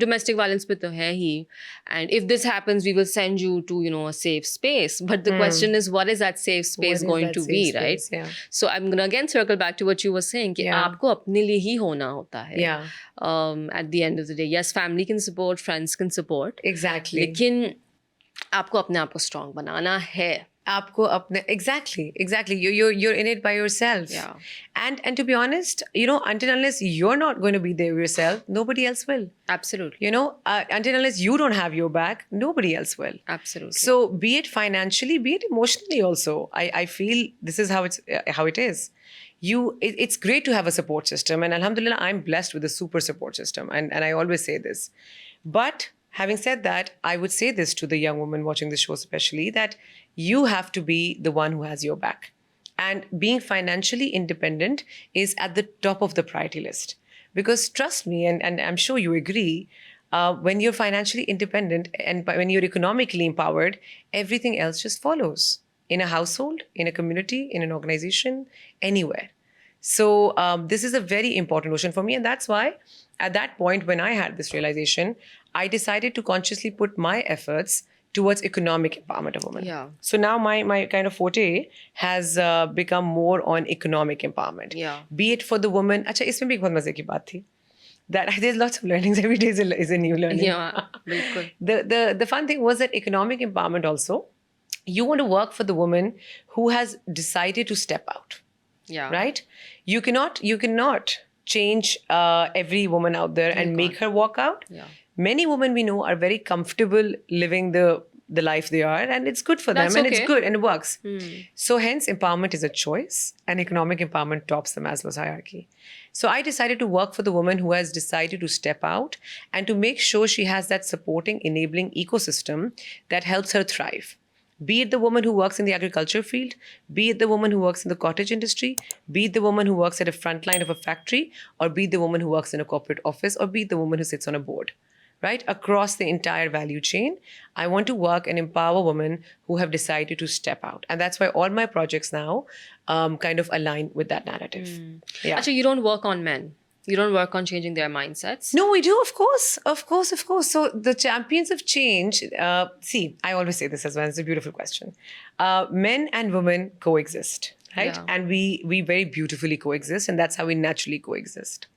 Speaker 1: domestic violence पे तो है ही. And if this happens, we will send you to, you know, a safe space. But the question is, what is that safe space
Speaker 2: What is
Speaker 1: going
Speaker 2: that
Speaker 1: to
Speaker 2: safe
Speaker 1: be,
Speaker 2: space?
Speaker 1: right?
Speaker 2: Yeah.
Speaker 1: So I'm gonna again circle back to what you were saying कि
Speaker 2: Yeah.
Speaker 1: आपको अपने लिए ही होना होता है.
Speaker 2: Yeah.
Speaker 1: At the end of the day, yes, family can support, friends can support.
Speaker 2: Exactly.
Speaker 1: लेकिन आपको अपने आप को strong बनाना है.
Speaker 2: आपको अपने exactly you're in it by yourself.
Speaker 1: Yeah.
Speaker 2: And to be honest, you know, until unless you're not going to be there yourself, nobody else will.
Speaker 1: Absolutely.
Speaker 2: You know, until unless you don't have your back, nobody else will.
Speaker 1: Absolutely.
Speaker 2: So be it financially, be it emotionally also. I feel this is how it is. It's great to have a support system, and alhamdulillah, I'm blessed with a super support system, and I always say this. But having said that, I would say this to the young woman watching this show especially, that you have to be the one who has your back. And being financially independent is at the top of the priority list. Because trust me, and I'm sure you agree, when you're financially independent and when you're economically empowered, everything else just follows. In a household, in a community, in an organization, anywhere. So this is a very important notion for me. And that's why at that point when I had this realization, I decided to consciously put my efforts towards economic empowerment of women.
Speaker 1: Yeah.
Speaker 2: So now my kind of forte has become more on economic empowerment.
Speaker 1: Yeah.
Speaker 2: Be it for the woman. अच्छा इसमें भी एक बहुत मजे की बात थी. That there's lots of learnings. Every day is a new learning.
Speaker 1: Yeah, बिल्कुल.
Speaker 2: The fun thing was that economic empowerment also, you want to work for the woman who has decided to step out.
Speaker 1: Yeah.
Speaker 2: Right? You cannot change every woman out there and make her walk out.
Speaker 1: Yeah.
Speaker 2: Many women we know are very comfortable living the life they are, and it's good for
Speaker 1: That's
Speaker 2: them, and
Speaker 1: okay.
Speaker 2: it's good and it works. So hence empowerment is a choice, and economic empowerment tops the Maslow's hierarchy. So I decided to work for the woman who has decided to step out and to make sure she has that supporting, enabling ecosystem that helps her thrive. Be it the woman who works in the agriculture field, be it the woman who works in the cottage industry, be it the woman who works at a front line of a factory, or be it the woman who works in a corporate office, or be it the woman who sits on a board. Right? Across the entire value chain, I want to work and empower women who have decided to step out. And that's why all my projects now kind of align with that narrative. Yeah.
Speaker 1: Actually, you don't work on men. You don't work on changing their mindsets.
Speaker 2: No, we do, of course. So the champions of change, see, I always say this as well. It's a beautiful question. Men and women coexist, right?
Speaker 1: Yeah.
Speaker 2: And we very beautifully coexist, and that's how we naturally coexist.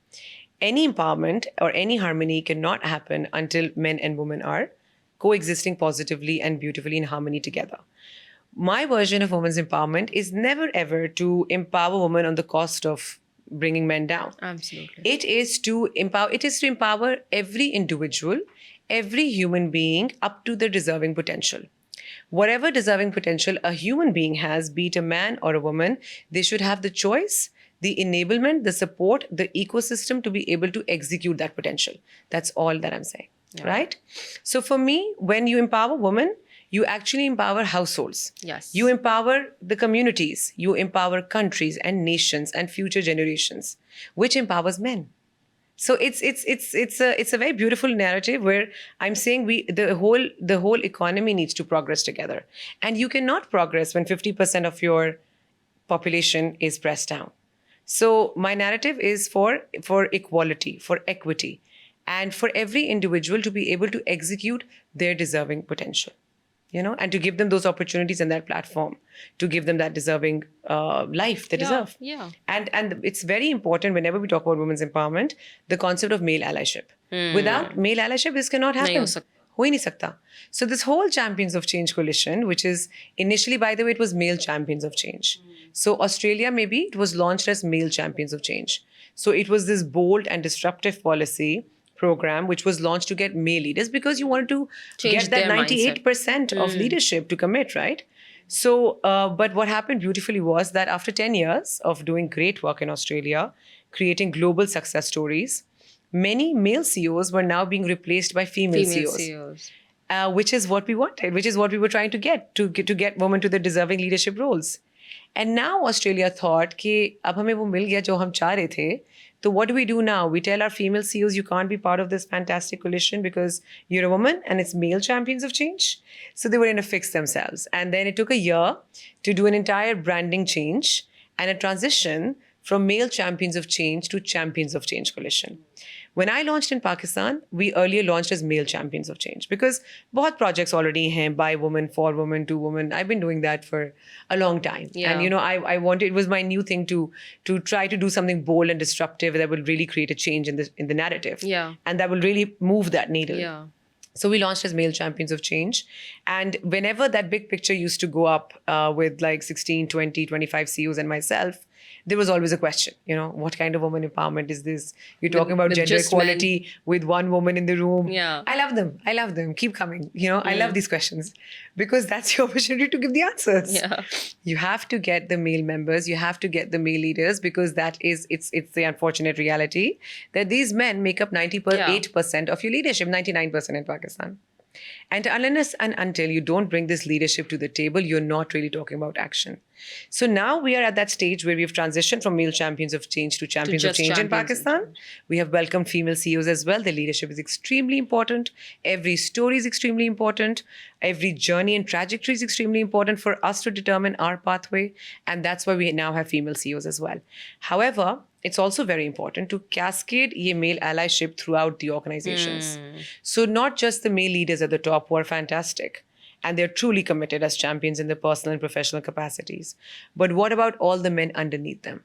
Speaker 2: Any empowerment or any harmony cannot happen until men and women are coexisting positively and beautifully in harmony together. My version of women's empowerment is never ever to empower women on the cost of bringing men down.
Speaker 1: Absolutely.
Speaker 2: It is to empower every individual, every human being up to their deserving potential. Whatever deserving potential a human being has, be it a man or a woman, they should have the choice, the enablement, the support, the ecosystem to be able to execute that potential. That's all that I'm saying, right? So for me, when you empower women, you actually empower households.
Speaker 1: Yes.
Speaker 2: You empower the communities. You empower countries and nations and future generations, which empowers men. So it's a very beautiful narrative where I'm saying the whole economy needs to progress together, and you cannot progress when 50% of your population is pressed down. So my narrative is for equality, for equity, and for every individual to be able to execute their deserving potential. and to give them those opportunities and that platform, to give them that deserving life they deserve.
Speaker 1: Yeah.
Speaker 2: And it's very important whenever we talk about women's empowerment, the concept of male allyship. Without male allyship, this cannot
Speaker 1: नहीं हो
Speaker 2: happen.
Speaker 1: सकता.
Speaker 2: हो ही नहीं सकता. So this whole Champions of Change coalition, which is initially, by the way, it was Male Champions of Change. So Australia, maybe it was launched as Male Champions of Change. So it was this bold and disruptive policy program which was launched to get male leaders, because you wanted to
Speaker 1: Change
Speaker 2: get that
Speaker 1: their mindset.
Speaker 2: 98% of leadership to commit, right? So, but what happened beautifully was that after 10 years of doing great work in Australia, creating global success stories, many male CEOs were now being replaced by female
Speaker 1: Female
Speaker 2: CEOs.
Speaker 1: CEOs.
Speaker 2: Which is what we wanted, which is what we were trying to get women to the deserving leadership roles. And now Australia thought कि अब हमें वो मिल गया जो हम चाह रहे थे. So what do we do now? We tell our female CEOs, you can't be part of this fantastic coalition because you're a woman and it's Male Champions of Change. So they were in a fix themselves. And then it took a year to do an entire branding change and a transition from Male Champions of Change to Champions of Change coalition. When I launched in Pakistan, we earlier launched as Male Champions of Change because बहुत projects already हैं, by women, for women, to women. I've been doing that for a long time.
Speaker 1: Yeah.
Speaker 2: And I wanted, it was my new thing to try to do something bold and disruptive that will really create a change in the narrative.
Speaker 1: Yeah.
Speaker 2: And that will really move that needle.
Speaker 1: Yeah.
Speaker 2: So we launched as Male Champions of Change. And whenever that big picture used to go up with like 16, 20, 25 CEOs and myself, there was always a question, what kind of woman empowerment is this? You're talking about
Speaker 1: with
Speaker 2: gender
Speaker 1: just men.
Speaker 2: equality with one woman in the room.
Speaker 1: Yeah.
Speaker 2: I love them. Keep coming. I love these questions because that's your opportunity to give the answers.
Speaker 1: Yeah.
Speaker 2: You have to get the male members. You have to get the male leaders because it's the unfortunate reality that these men make up 98% of your leadership, 99% in Pakistan. And unless and until you don't bring this leadership to the table, you're not really talking about action. So now we are at that stage where we've transitioned from Male Champions of Change to Champions of
Speaker 1: just
Speaker 2: Change in
Speaker 1: Champions of
Speaker 2: Pakistan. We have welcomed female CEOs as well. Their leadership is extremely important. Every story is extremely important. Every journey and trajectory is extremely important for us to determine our pathway. And that's why we now have female CEOs as well. However, it's also very important to cascade ye male allyship throughout the organizations. So not just the male leaders at the top who are fantastic and they're truly committed as champions in their personal and professional capacities, but what about all the men underneath them?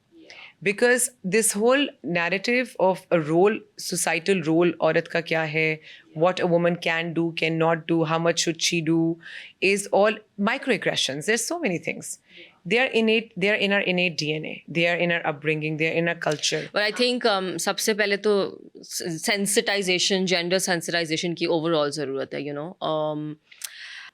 Speaker 2: Because this whole narrative of a role, societal role, aurat ka kya hai, what a woman can do, cannot do, how much should she do, is all microaggressions. There's so many things. They are innate. They are in our innate DNA. They are in our upbringing. They are in our culture.
Speaker 1: But I think सबसे पहले तो sensitization, gender sensitization की overall ज़रूरत है,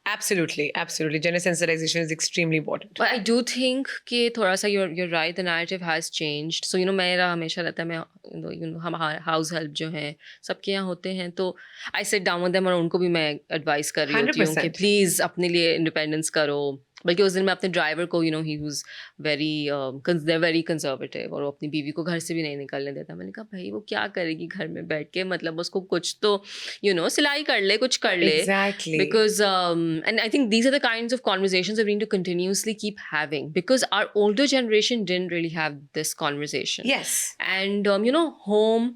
Speaker 2: Absolutely. Gender sensitization is extremely important.
Speaker 1: But I do think कि थोड़ा सा you're right, the narrative has changed. So मेरा हमेशा रहता है मैं हम house help जो हैं सबके यहाँ होते हैं तो I sit down with them और उनको भी मैं advice कर रही होती हूँ कि
Speaker 2: 100%.
Speaker 1: please अपने लिए independence करो. बल्कि उस दिन मैं अपने ड्राइवर को he was very they're very conservative और वो अपनी बीवी को घर से भी नहीं निकलने देता. मैंने कहा भाई वो क्या करेगी घर में बैठ के, मतलब उसको कुछ तो सिलाई कर ले, कुछ कर ले.
Speaker 2: Exactly.
Speaker 1: Because and I think these are the kinds of conversations that we need to continuously keep having because our older generation didn't really have this conversation.
Speaker 2: Yes.
Speaker 1: And home,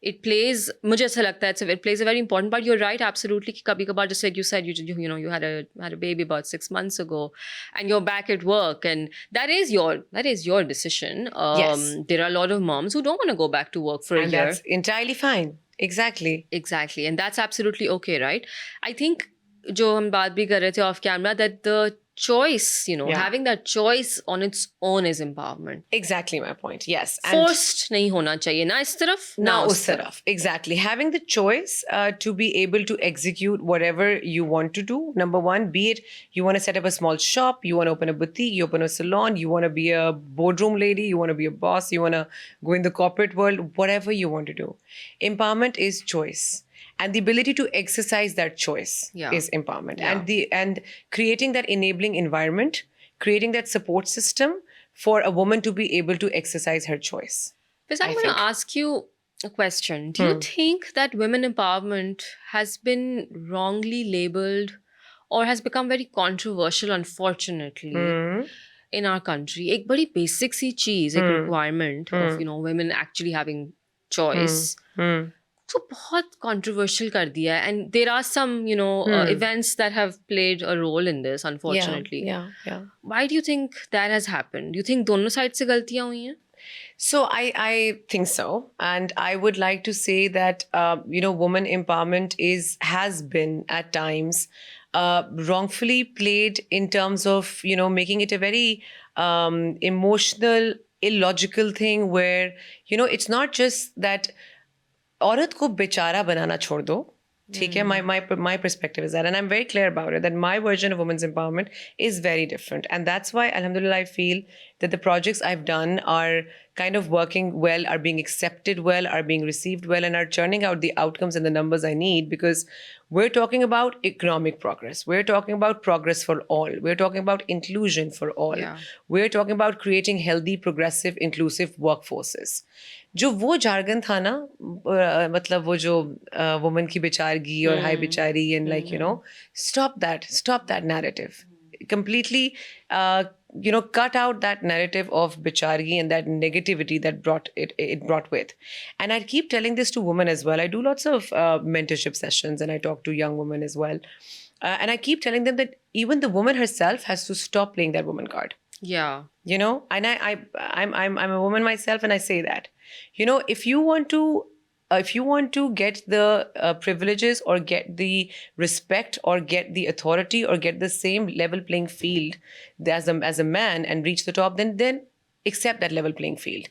Speaker 1: it plays, मुझे ऐसा लगता है, it plays a very important part. You're right, absolutely. कि कभी कभार, just like you said, you had a baby about 6 months ago, and you're back at work, and that is your decision.
Speaker 2: Yes.
Speaker 1: There are a lot of moms who don't want to go back to work for a
Speaker 2: And
Speaker 1: year.
Speaker 2: that's entirely fine. Exactly.
Speaker 1: Exactly, and that's absolutely okay, right? I think जो हम बात भी कर रहे थे off camera, that the choice,
Speaker 2: Yeah.
Speaker 1: having that choice on its own is empowerment.
Speaker 2: Exactly my point. Yes. And
Speaker 1: Forced नहीं होना चाहिए ना इस तरफ
Speaker 2: ना उस तरफ. Exactly. Having the choice to be able to execute whatever you want to do. Number one, be it you want to set up a small shop, you want to open a boutique, you open a salon, you want to be a boardroom lady, you want to be a boss, you want to go in the corporate world, whatever you want to do. Empowerment is choice. And the ability to exercise that choice
Speaker 1: Yeah.
Speaker 2: is empowerment.
Speaker 1: Yeah.
Speaker 2: And creating that enabling environment, creating that support system for a woman to be able to exercise her choice.
Speaker 1: Because I'm
Speaker 2: I
Speaker 1: going to
Speaker 2: think.
Speaker 1: ask you a question. Do you think that women empowerment has been wrongly labeled or has become very controversial, unfortunately, in our country? एक बड़ी basic सी चीज़, एक requirement of women actually having choice. उसको बहुत controversial कर दिया है, and there are some events that have played a role in this, unfortunately.
Speaker 2: Yeah.
Speaker 1: Why do you think that has happened? Do you think दोनों side से गलतियाँ हुई हैं?
Speaker 2: So I think so, and I would like to say that woman empowerment has been at times wrongfully played in terms of making it a very emotional, illogical thing where it's not just that औरत को बेचारा बनाना छोड़ दो. ठीक है, my perspective is that, and I'm very clear about it, that my version of women's empowerment is very different, and that's why alhamdulillah I feel that the projects I've done are kind of working well, are being accepted well, are being received well, and are churning out the outcomes and the numbers I need, because we're talking about economic progress, we're talking about progress for all, we're talking about inclusion for all.
Speaker 1: Yeah.
Speaker 2: We're talking about creating healthy, progressive, inclusive workforces. जो वो jargon था ना, मतलब वो जो woman की बेचारगी और हाय बेचारी, and like stop that narrative completely. Cut out that narrative of bichargi and that negativity that it brought with. And I keep telling this to women as well. I do lots of mentorship sessions, and I talk to young women as well, and I keep telling them that even the woman herself has to stop playing that woman card.
Speaker 1: Yeah.
Speaker 2: And I'm a woman myself, and I say that if you want to get the privileges or get the respect or get the authority or get the same level playing field as a man and reach the top, then accept that level playing field.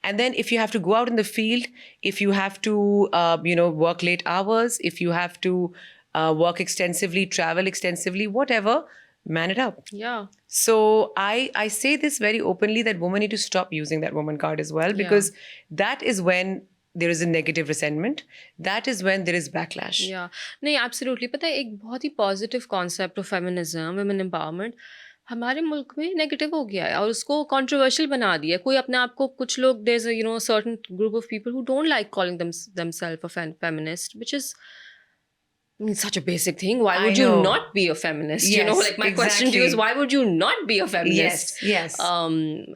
Speaker 2: And then if you have to go out in the field, if you have to work late hours, if you have to work extensively, travel extensively, whatever, man it up.
Speaker 1: Yeah.
Speaker 2: So I say this very openly, that women need to stop using that woman card as well, because that is when there is a negative resentment. That is when there is backlash.
Speaker 1: Yeah. नहीं, absolutely. पता है, एक बहुत ही positive concept of feminism, women empowerment, हमारे मुल्क में negative हो गया है और उसको controversial बना दिया है. कोई अपने आप को, कुछ लोग, there's a certain group of people who don't like calling themselves a feminist, which is, I mean, such a basic thing. Why would you not be a feminist?
Speaker 2: Yes,
Speaker 1: Like my question to you is, why would you not be a feminist?
Speaker 2: Yes.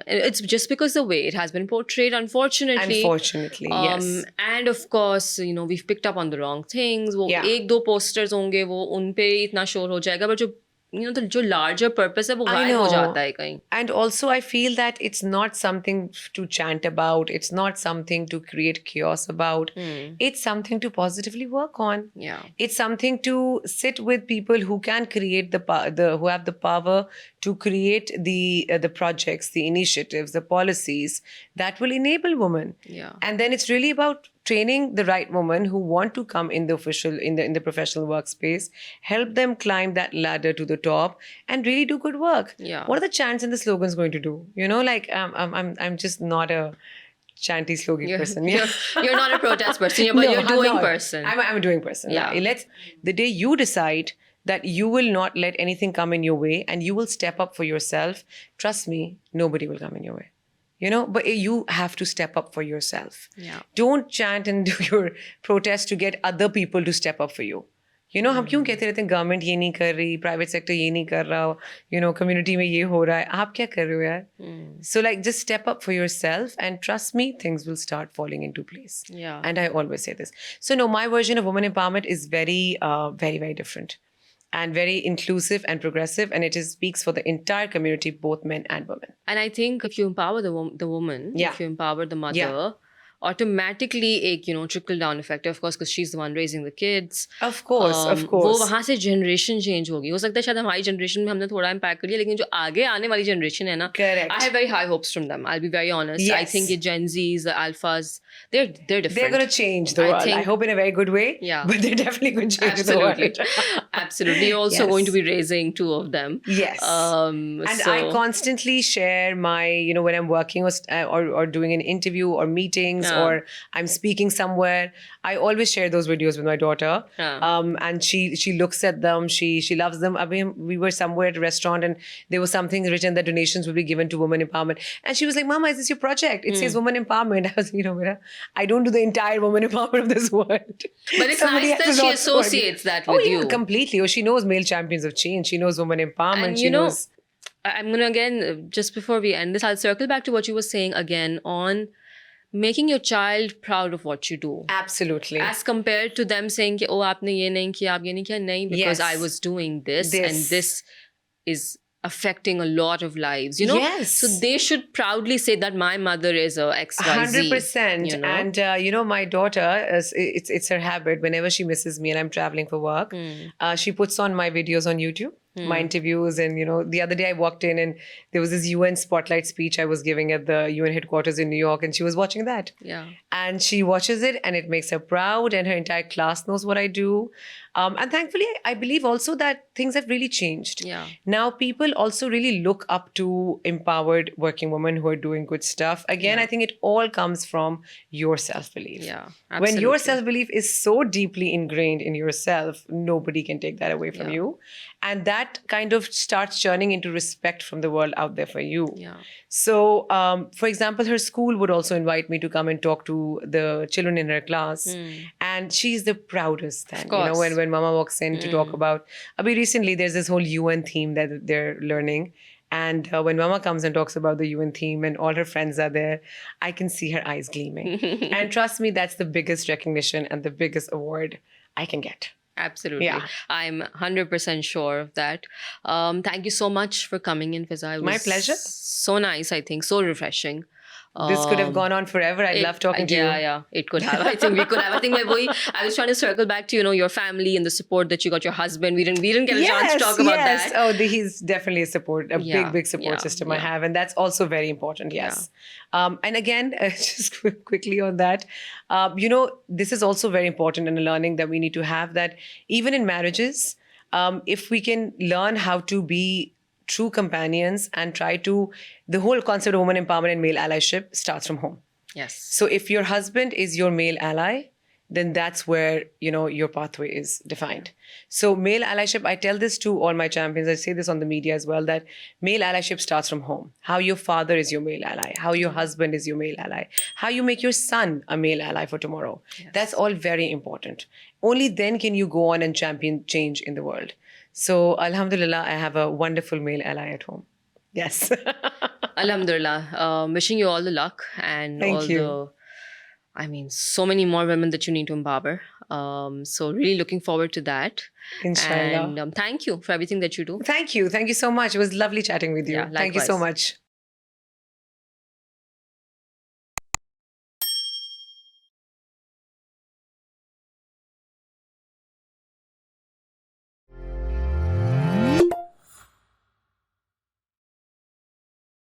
Speaker 1: It's just because the way it has been portrayed, unfortunately.
Speaker 2: Yes.
Speaker 1: And of course, we've picked up on the wrong things. वो एक दो posters होंगे, वो उन पे इतना शोर हो जाएगा, but जो larger purpose है वो गायब हो जाता है कहीं.
Speaker 2: And also I feel that it's not something to chant about. It's not something to create chaos about. It's something to positively work on.
Speaker 1: Yeah.
Speaker 2: It's something to sit with people who can create who have the power to create the projects, the initiatives, the policies that will enable women.
Speaker 1: Yeah.
Speaker 2: And then it's really about training the right women who want to come in the professional workspace, help them climb that ladder to the top and really do good work.
Speaker 1: Yeah.
Speaker 2: What are the chants and the slogans going to do? Like I'm just not a chanty slogan person.
Speaker 1: You're not a protest person, but you're a doing person.
Speaker 2: I'm a doing person.
Speaker 1: Yeah.
Speaker 2: The day you decide that you will not let anything come in your way and you will step up for yourself, trust me, nobody will come in your way. But you have to step up for yourself.
Speaker 1: Yeah.
Speaker 2: Don't chant and do your protest to get other people to step up for you. हम क्यों कहते रहते हैं government ये नहीं कर रही, private sector ये नहीं कर रहा, कम्युनिटी में ये हो रहा है, आप क्या कर रहे हो यार? So like just step up for yourself and trust me, things will start falling into place.
Speaker 1: Yeah.
Speaker 2: And I always say this. So no, my version of women empowerment is very, very, very different. And very inclusive and progressive, and it speaks for the entire community, both men and women.
Speaker 1: And I think if you empower the woman, if you empower the mother, automatically एक trickle down effect, of course, because she's the one raising the kids.
Speaker 2: Of course.
Speaker 1: वो वहाँ से generation change होगी. हो सकता है शायद हमारी generation में हमने थोड़ा impact कर लिया, लेकिन जो आगे आने वाली generation है ना,
Speaker 2: Correct.
Speaker 1: I have very high hopes from them. I'll be very honest.
Speaker 2: Yes.
Speaker 1: I think the Gen Zs, the Alphas, they're different.
Speaker 2: They're going to change the world. I hope in a very good way.
Speaker 1: Yeah.
Speaker 2: But they're definitely going to change the world.
Speaker 1: Absolutely. You're also going to be raising two of them.
Speaker 2: Yes. And I constantly share my, when I'm working or doing an interview or meetings or I'm speaking somewhere, I always share those videos with my daughter. And she looks at them. She loves them. I mean, we were somewhere at a restaurant and there was something written that donations will be given to women empowerment. And she was like, Mama, is this your project? It says women empowerment. I was, I don't do the entire women empowerment of this world.
Speaker 1: But it's nice that she associates that with you.
Speaker 2: Completely. Oh, she knows male champions of change. She knows women empowerment.
Speaker 1: And
Speaker 2: she knows.
Speaker 1: I'm going to again, just before we end this, I'll circle back to what you were saying again on making your child proud of what you do.
Speaker 2: Absolutely.
Speaker 1: As compared to them saying कि, oh आपने ये नहीं किया, आप ये नहीं किया, नहीं, because I
Speaker 2: Yes.
Speaker 1: was doing this
Speaker 2: This.
Speaker 1: and this is affecting a lot of lives, you know.
Speaker 2: Yes.
Speaker 1: So they should proudly say that my mother is a XYZ.
Speaker 2: 100%.
Speaker 1: You know?
Speaker 2: And my daughter, it's her habit. Whenever she misses me and I'm traveling for work, she puts on my videos on YouTube, my interviews. And the other day I walked in and there was this UN spotlight speech I was giving at the UN headquarters in New York, and she was watching that.
Speaker 1: Yeah.
Speaker 2: And she watches it and it makes her proud, and her entire class knows what I do. And thankfully, I believe also that things have really changed.
Speaker 1: Yeah.
Speaker 2: Now people also really look up to empowered working women who are doing good stuff. Again, I think it all comes from your self-belief.
Speaker 1: Yeah.
Speaker 2: When your
Speaker 1: absolutely.
Speaker 2: self-belief is so deeply ingrained in yourself, nobody can take that away from
Speaker 1: Yeah.
Speaker 2: you. And that kind of starts churning into respect from the world out there for you.
Speaker 1: Yeah.
Speaker 2: So, for example, her school would also invite me to come and talk to the children in her class. And she's the proudest then,
Speaker 1: course.
Speaker 2: when mama walks in to talk about, recently there's this whole UN theme that they're learning. And when mama comes and talks about the UN theme and all her friends are there, I can see her eyes gleaming. And trust me, that's the biggest recognition and the biggest award I can get.
Speaker 1: Absolutely.
Speaker 2: Yeah.
Speaker 1: I'm 100% sure of that. Thank you so much for coming in, Fiza. It
Speaker 2: My
Speaker 1: was
Speaker 2: pleasure.
Speaker 1: So nice, I think. So refreshing.
Speaker 2: This could have gone on forever. I love talking to you.
Speaker 1: Yeah, it could have. I think we could have. I think I was trying to circle back to your family and the support that you got your husband. We didn't get a chance to talk about that.
Speaker 2: Oh, he's definitely a
Speaker 1: Yeah,
Speaker 2: big support
Speaker 1: yeah,
Speaker 2: system I
Speaker 1: yeah.
Speaker 2: have, and that's also very important. Yes, and again, just quickly on that, this is also very important in a learning that we need to have, that even in marriages, if we can learn how to be true companions and try to, the whole concept of woman empowerment and male allyship starts from home.
Speaker 1: Yes.
Speaker 2: So if your husband is your male ally, then that's where, your pathway is defined. So male allyship, I tell this to all my champions, I say this on the media as well, that male allyship starts from home. How your father is your male ally, how your husband is your male ally, how you make your son a male ally for tomorrow.
Speaker 1: Yes.
Speaker 2: That's all very important. Only then can you go on and champion change in the world. So Alhamdulillah, I have a wonderful male ally at home. Yes.
Speaker 1: Alhamdulillah. Wishing you all the luck and
Speaker 2: Thank you.
Speaker 1: so many more women that you need to empower. So really looking forward to that.
Speaker 2: Inshallah.
Speaker 1: And thank you for everything that you do.
Speaker 2: Thank you. Thank you so much. It was lovely chatting with you.
Speaker 1: Yeah,
Speaker 2: Thank you so
Speaker 1: likewise.
Speaker 2: much.